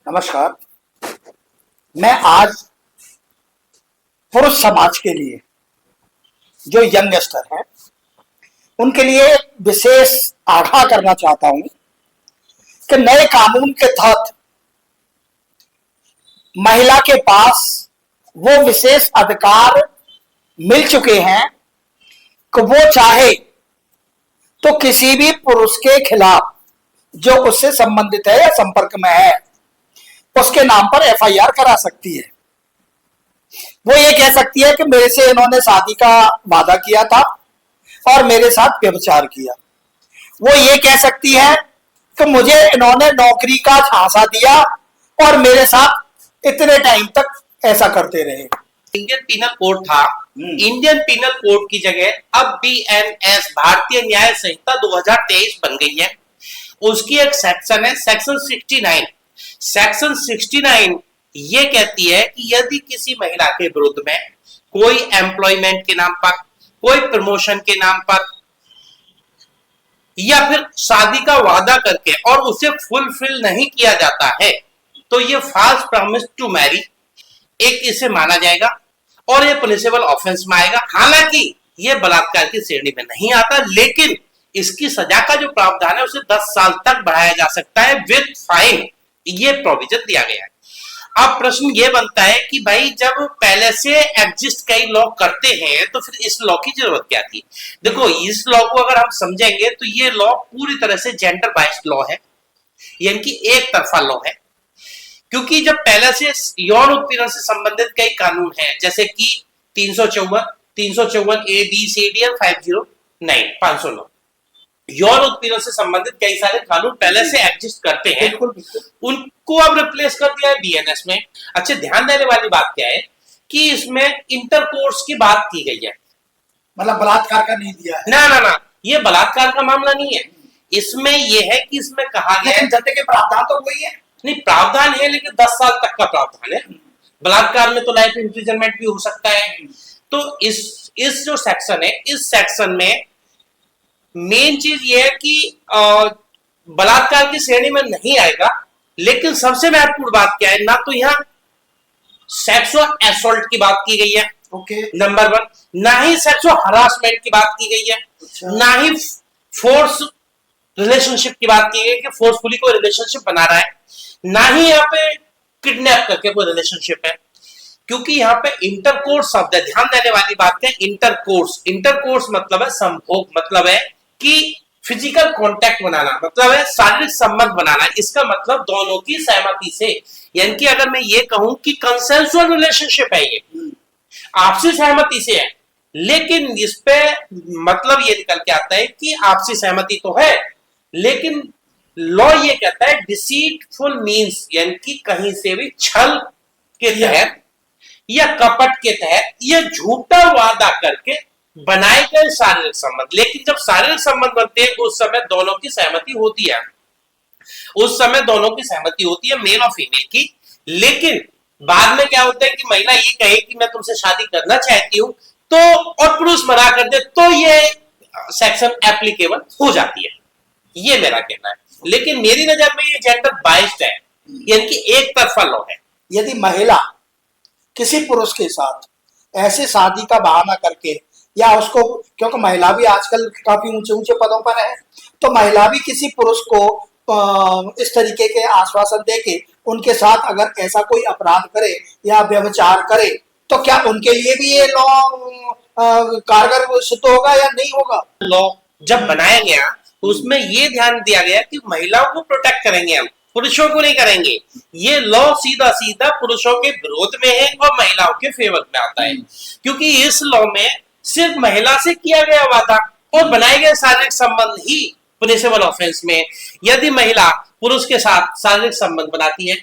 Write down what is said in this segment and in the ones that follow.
नमस्कार। मैं आज पुरुष समाज के लिए जो यंगस्टर हैं उनके लिए विशेष आगाह करना चाहता हूं कि नए कानून के तहत महिला के पास वो विशेष अधिकार मिल चुके हैं कि वो चाहे तो किसी भी पुरुष के खिलाफ जो उससे संबंधित है या संपर्क में है उसके नाम पर एफआईआर करा सकती है। वो ये कह सकती है कि मेरे से इन्होंने शादी का वादा किया था और मेरे साथ व्यभिचार किया। वो ये कह सकती है कि मुझे इन्होंने नौकरी का झांसा दिया और मेरे साथ इतने टाइम तक ऐसा करते रहे। इंडियन पिनल कोड था, इंडियन पिनल कोड की जगह अब बीएनएस भारतीय न्याय संहिता 2023 बन गई है। उसकी एक सेक्शन है सेक्शन 69। सेक्शन 69 ये कहती है कि यदि किसी महिला के विरुद्ध में कोई एम्प्लॉयमेंट के नाम पर, कोई प्रमोशन के नाम पर या फिर शादी का वादा करके और उसे फुलफिल नहीं किया जाता है तो ये फॉल्स प्रॉमिस टू मैरी एक इसे माना जाएगा और ये पनिशेबल ऑफेंस में आएगा। हालांकि ये बलात्कार की श्रेणी में नहीं आता, लेकिन इसकी सजा का जो प्रावधान है उसे 10 साल तक बढ़ाया जा सकता है विद फाइन। ये प्रोविजन दिया गया है। अब प्रश्न ये बनता है कि भाई जब पहले से एग्जिस्ट कई लॉ करते हैं तो फिर इस लॉ की जरूरत क्या थी। देखो, इस लॉ को अगर हम समझेंगे तो ये लॉ पूरी तरह से जेंडर बाइस्ड लॉ है, यानी कि एक तरफा लॉ है। क्योंकि जब पहले से यौन उत्पीड़न से संबंधित कई कानून हैं जैसे कि 354 ए बी सी डी और 509 509 यौन उत्पीड़न से संबंधित कई सारे कानून पहले से एग्जिस्ट करते हैं, उनको अब रिप्लेस कर दिया है बीएनएस में। अच्छा, ध्यान देने वाली बात क्या है कि इसमें इंटरकोर्स की बात की गई है, मतलब बलात्कार का नहीं दिया है। ना, ये बलात्कार का मामला नहीं है। इसमें यह है कि इसमें कहा गया लेकिन जैसे के प्रावधान तो वही है। नहीं, प्रावधान है लेकिन 10 साल तक का प्रावधान है। बलात्कार में तो लाइफ इंप्रिजनमेंट भी हो सकता है। तो इस जो सेक्शन है, इस सेक्शन में मेन चीज ये है कि बलात्कार की श्रेणी में नहीं आएगा, लेकिन सबसे महत्वपूर्ण बात क्या है, ना तो यहाँ सेक्सुअल असॉल्ट की बात की गई है, ओके, नंबर 1, ना ही सेक्सुअल हरासमेंट की बात की गई है, ना ही फोर्स रिलेशनशिप की बात की गई कि फोर्सफुली कोई रिलेशनशिप बना रहा है, ना ही यहाँ पे किडनैप करके कोई रिलेशनशिप है। क्योंकि यहाँ पे इंटरकोर्स शब्द है, ध्यान देने वाली बात है। इंटरकोर्स मतलब है संभोग, मतलब है कि फिजिकल कांटेक्ट बनाना, मतलब है शारीरिक संबंध बनाना। इसका मतलब दोनों की सहमति से, यानी कि अगर मैं ये कहूं कि कंसेंसुअल रिलेशनशिप है, ये आपसी सहमति से है, लेकिन इस पे मतलब ये निकल के आता है कि आपसी सहमति तो है, लेकिन लॉ ये कहता है डिसीटफुल मीन्स, यानी कि कहीं से भी छल के तहत या कपट के तहत या झूठा वादा करके बनाए गए शारीरिक संबंध। लेकिन जब शारीरिक संबंध बनते हैं उस समय दोनों की सहमति होती है, मेल और फीमेल की। लेकिन बाद में क्या होता है कि महिला ये कहे कि मैं तुमसे शादी करना चाहती हूं तो, और पुरुष मना कर दे तो ये सेक्शन एप्लीकेबल हो जाती है। ये मेरा कहना है। लेकिन मेरी नजर में ये जेंडर बाइस्ड है, यानी कि एक तरफा लॉ है। यदि महिला किसी पुरुष के साथ ऐसे शादी का बहाना करके या उसको, क्योंकि महिला भी आजकल काफी ऊंचे ऊंचे पदों पर है, तो महिला भी किसी पुरुष को इस तरीके के आश्वासन देके उनके साथ अगर ऐसा कोई अपराध करे या व्यभिचार करे तो क्या उनके लिए भी ये लॉ कारगर सिद्ध होगा या नहीं होगा। लॉ जब बनाया गया तो उसमें ये ध्यान दिया गया कि महिलाओं को प्रोटेक्ट करेंगे हम, पुरुषों को नहीं करेंगे। ये लॉ सीधा सीधा पुरुषों के विरोध में है और महिलाओं के फेवर में आता है, क्योंकि इस लॉ में सिर्फ महिला से किया गया वादा और बनाए गए शारीरिक संबंध ही पनिशेबल ऑफेंस में। यदि महिला पुरुष के साथ शारीरिक संबंध बनाती है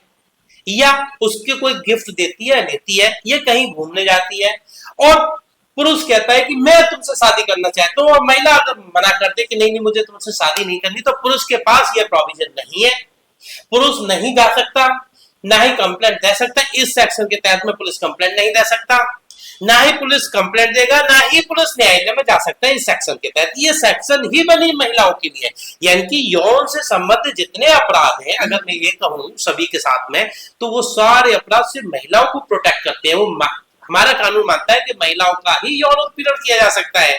या उसके कोई गिफ्ट देती है, लेती है, या कहीं घूमने जाती है और पुरुष कहता है कि मैं तुमसे शादी करना चाहता हूं, और महिला अगर मना कर दे कि नहीं मुझे तुमसे शादी नहीं करनी, तो पुरुष के पास यह प्रोविजन नहीं है। पुरुष नहीं जा सकता, ना ही कंप्लेंट दे सकता। इस सेक्शन के तहत में पुलिस कंप्लेंट नहीं दे सकता। ना ही पुलिस कंप्लेंट देगा, ना ही पुलिस न्यायालय में जा सकता है इस सेक्शन के तहत। ये सेक्शन ही बनी महिलाओं के लिए, यानी कि यौन से संबंधित जितने अपराध हैं, अगर मैं ये कहूं सभी के साथ में, तो वो सारे अपराध सिर्फ महिलाओं को प्रोटेक्ट करते हैं। वो हमारा कानून मानता है कि महिलाओं का ही यौन उत्पीड़न किया जा सकता है,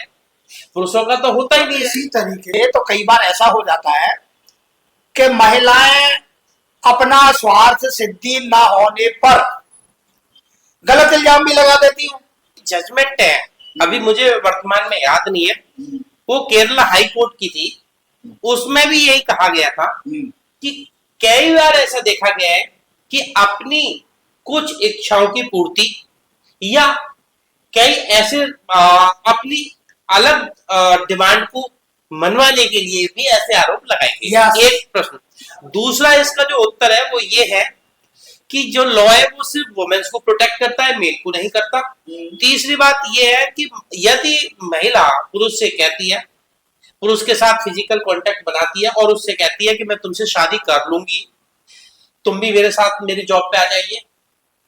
पुरुषों का तो होता ही नहीं है। इसी तरीके तो कई बार ऐसा हो जाता है कि महिलाएं अपना स्वार्थ सिद्धि ना होने पर गलत इल्जाम भी लगा देती हैं। जजमेंट है, अभी मुझे वर्तमान में याद नहीं है, वो केरला हाई कोर्ट की थी, उसमें भी यही कहा गया था कि कई बार ऐसा देखा गया है कि अपनी कुछ इच्छाओं की पूर्ति या कई ऐसे अपनी अलग डिमांड को मनवाने के लिए भी ऐसे आरोप लगाए गए। एक प्रश्न। दूसरा इसका जो उत्तर है वो ये है कि जो लॉ है वो सिर्फ वुमेन्स को प्रोटेक्ट करता है, मेल को नहीं करता। तीसरी बात ये है कि यदि महिला पुरुष से कहती है, पुरुष के साथ फिजिकल कांटेक्ट बनाती है और उससे कहती है कि मैं तुमसे शादी कर लूंगी, तुम भी मेरे साथ मेरी जॉब पे आ जाइए,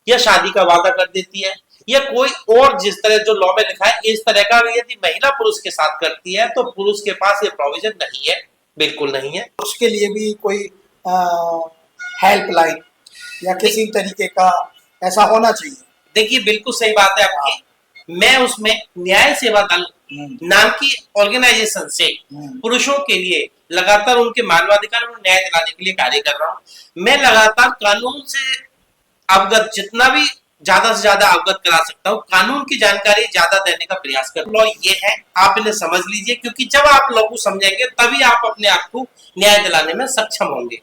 या शादी का वादा कर देती है, या कोई और जिस तरह जो लॉ में लिखा है इस तरह का यदि महिला पुरुष के साथ करती है, तो पुरुष के पास ये प्रोविजन नहीं है, बिल्कुल नहीं है। उसके लिए भी कोई हेल्पलाइन या किसी तरीके का ऐसा होना चाहिए। देखिए बिल्कुल सही बात है आपकी। मैं उसमें न्याय सेवा दल नाम की ऑर्गेनाइजेशन से पुरुषों के लिए लगातार उनके मानवाधिकार और न्याय दिलाने के लिए कार्य कर रहा हूँ। मैं लगातार कानून से अवगत, जितना भी ज्यादा से ज्यादा अवगत करा सकता हूँ, कानून की जानकारी ज्यादा देने का प्रयास कर। लॉ ये है, आप इन्हें समझ लीजिए, क्योंकि जब आप लॉ को समझेंगे तभी आप अपने आप को न्याय दिलाने में सक्षम होंगे।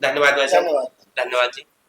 धन्यवाद। धन्यवाद। धन्यवाद जी।